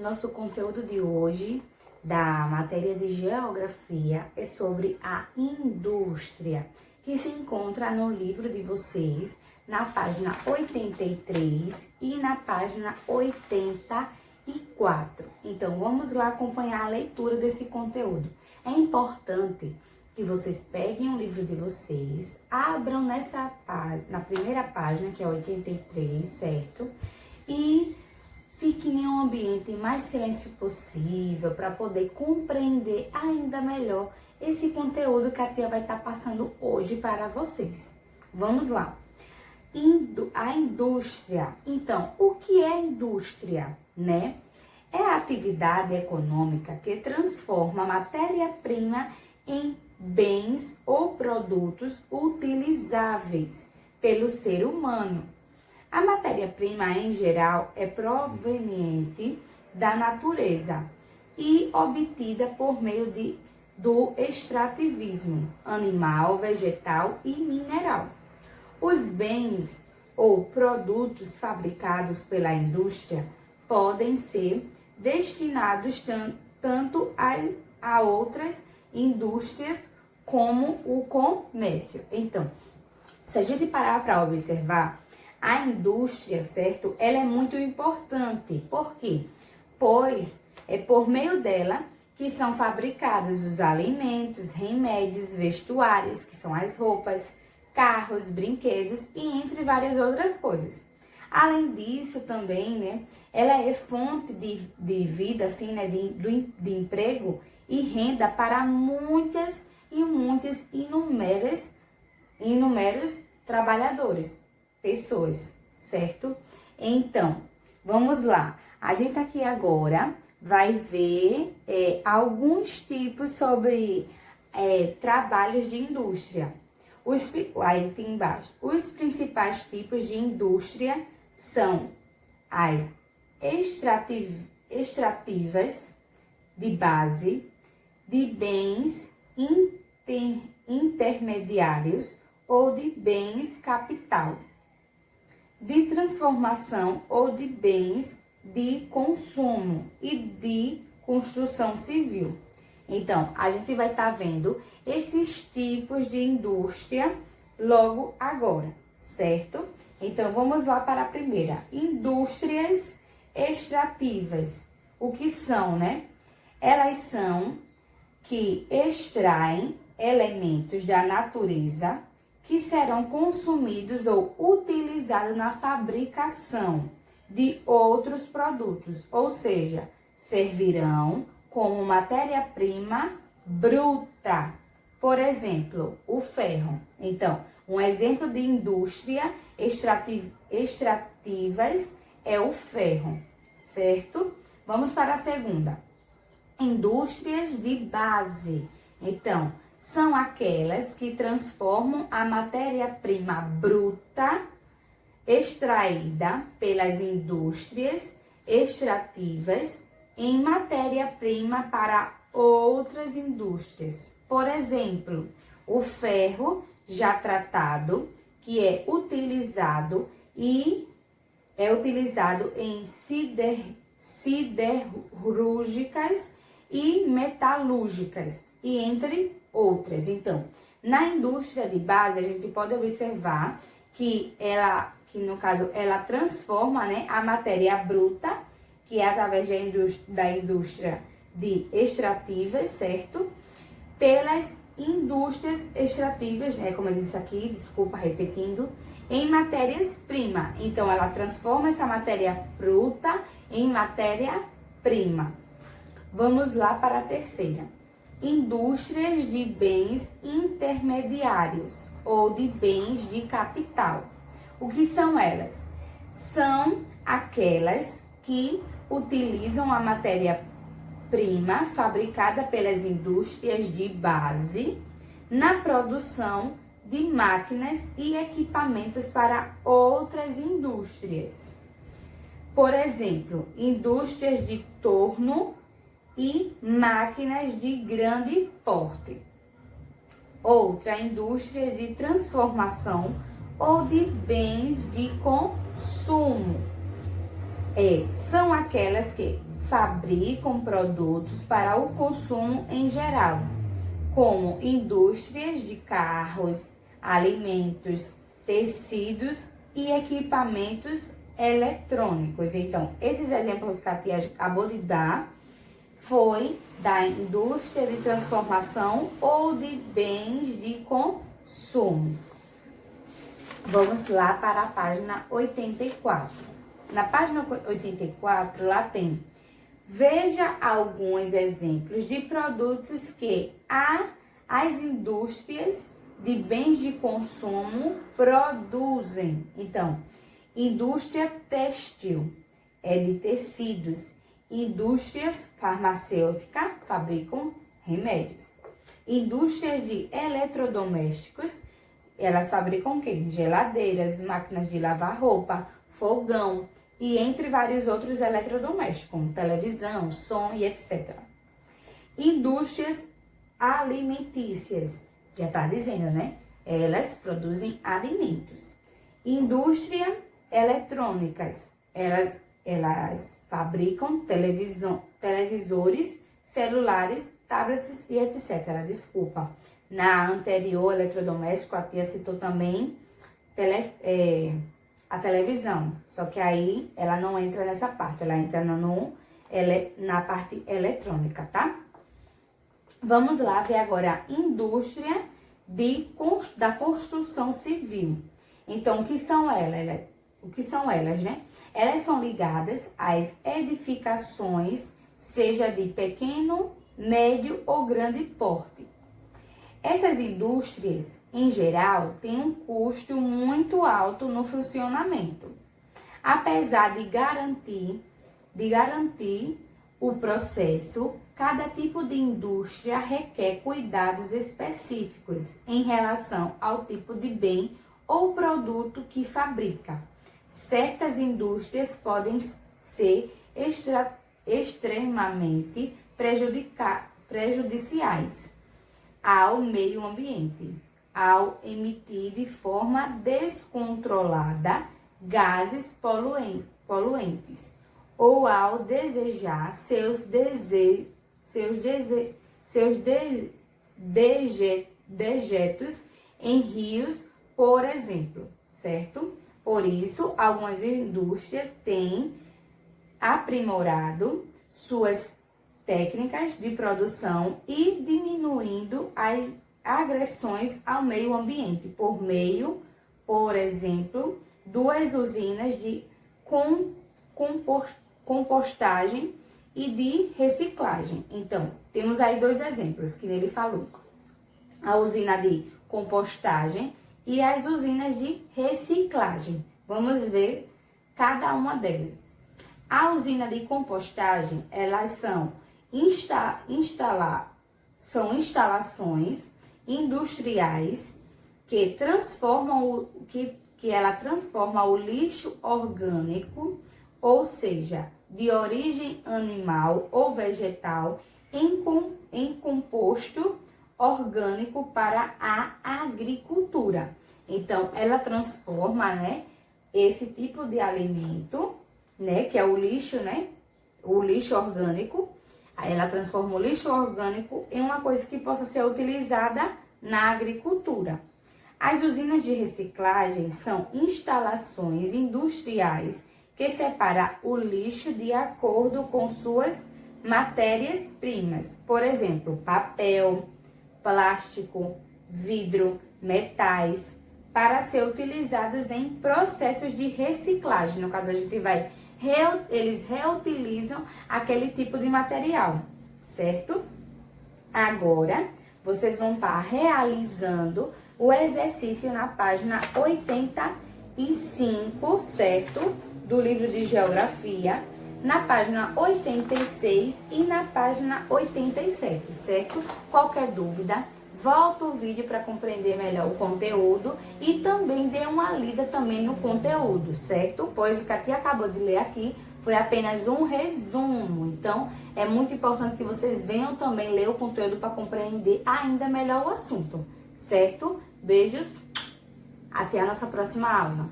Nosso conteúdo de hoje, da matéria de Geografia, é sobre a indústria, que se encontra no livro de vocês, na página 83 e na página 84. Então, vamos lá acompanhar a leitura desse conteúdo. É importante que vocês peguem o livro de vocês, abram na primeira página, que é 83, certo? E fiquem em um ambiente mais silêncio possível para poder compreender ainda melhor esse conteúdo que a tia vai estar passando hoje para vocês. Vamos lá. A indústria. Então, o que é indústria, né? É a atividade econômica que transforma a matéria-prima em bens ou produtos utilizáveis pelo ser humano. A matéria-prima, em geral, é proveniente da natureza e obtida por meio do extrativismo animal, vegetal e mineral. Os bens ou produtos fabricados pela indústria podem ser destinados tanto a outras indústrias como o comércio. Então, se a gente parar para observar, a indústria, certo? Ela é muito importante. Por quê? Pois é por meio dela que são fabricados os alimentos, remédios, vestuários, que são as roupas, carros, brinquedos e entre várias outras coisas. Além disso também, né? Ela é fonte de vida, assim, né? De emprego e renda para muitas e inúmeros trabalhadores. Pessoas, certo? Então, vamos lá. A gente aqui agora vai ver alguns tipos sobre trabalhos de indústria. Aí tem embaixo. Os principais tipos de indústria são as extrativas de base, de bens intermediários ou de bens capital, de transformação ou de bens de consumo e de construção civil. Então, a gente vai estar vendo esses tipos de indústria logo agora, certo? Então, vamos lá para a primeira. Indústrias extrativas. O que são, né? Elas são que extraem elementos da natureza que serão consumidos ou utilizados na fabricação de outros produtos, ou seja, servirão como matéria-prima bruta. Por exemplo, o ferro. Então, um exemplo de indústria extrativas é o ferro, certo? Vamos para a segunda. Indústrias de base. Então, são aquelas que transformam a matéria-prima bruta extraída pelas indústrias extrativas em matéria-prima para outras indústrias. Por exemplo, o ferro já tratado, que é utilizado em siderúrgicas e metalúrgicas, e entre outras. Então, na indústria de base, a gente pode observar que no caso, ela transforma, né, a matéria bruta, que é através da indústria de extrativas, certo? Pelas indústrias extrativas, né, como eu disse aqui, desculpa repetindo, em matérias-prima. Então, ela transforma essa matéria bruta em matéria-prima. Vamos lá para a terceira. Indústrias de bens intermediários ou de bens de capital. O que são elas? São aquelas que utilizam a matéria-prima fabricada pelas indústrias de base na produção de máquinas e equipamentos para outras indústrias. Por exemplo, indústrias de torno e máquinas de grande porte. Outra, indústria de transformação ou de bens de consumo. São aquelas que fabricam produtos para o consumo em geral, como indústrias de carros, alimentos, tecidos e equipamentos eletrônicos. Então, esses exemplos que a tia acabou de dar foi da indústria de transformação ou de bens de consumo. Vamos lá para a página 84. Na página 84, lá tem: veja alguns exemplos de produtos que as indústrias de bens de consumo produzem. Então, indústria têxtil é de tecidos. Indústrias farmacêuticas fabricam remédios. Indústrias de eletrodomésticos, elas fabricam o quê? Geladeiras, máquinas de lavar roupa, fogão e entre vários outros eletrodomésticos, como televisão, som e etc. Indústrias alimentícias, já está dizendo, né? Elas produzem alimentos. Indústria eletrônicas, elas fabricam televisores, celulares, tablets e etc. Desculpa. Na anterior, eletrodoméstico, a tia citou também a televisão. Só que aí ela não entra nessa parte, ela entra na parte eletrônica, tá? Vamos lá ver agora a indústria da construção civil. Então, o que são elas, né? Elas são ligadas às edificações, seja de pequeno, médio ou grande porte. Essas indústrias, em geral, têm um custo muito alto no funcionamento. Apesar de garantir o processo, cada tipo de indústria requer cuidados específicos em relação ao tipo de bem ou produto que fabrica. Certas indústrias podem ser extremamente prejudiciais ao meio ambiente, ao emitir de forma descontrolada gases poluentes, ou ao desejar seus dejetos em rios, por exemplo, certo? Por isso, algumas indústrias têm aprimorado suas técnicas de produção e diminuindo as agressões ao meio ambiente por meio, por exemplo, das usinas de compostagem e de reciclagem. Então, temos aí dois exemplos que ele falou: a usina de compostagem e as usinas de reciclagem. Vamos ver cada uma delas. A usina de compostagem, elas são instalações industriais que ela transforma o lixo orgânico, ou seja, de origem animal ou vegetal, em composto orgânico para a agricultura. Então, ela transforma, né, esse tipo de alimento, né, que é o lixo, né, o lixo orgânico. Aí ela transforma o lixo orgânico em uma coisa que possa ser utilizada na agricultura. As usinas de reciclagem são instalações industriais que separam o lixo de acordo com suas matérias-primas. Por exemplo, papel, plástico, vidro, metais, para ser utilizados em processos de reciclagem. No caso, eles reutilizam aquele tipo de material, certo? Agora, vocês vão estar realizando o exercício na página 85, certo? Do livro de Geografia, na página 86 e na página 87, certo? Qualquer dúvida, volta o vídeo para compreender melhor o conteúdo e também dê uma lida também no conteúdo, certo? Pois o que a tia acabou de ler aqui foi apenas um resumo. Então, é muito importante que vocês venham também ler o conteúdo para compreender ainda melhor o assunto, certo? Beijos, até a nossa próxima aula.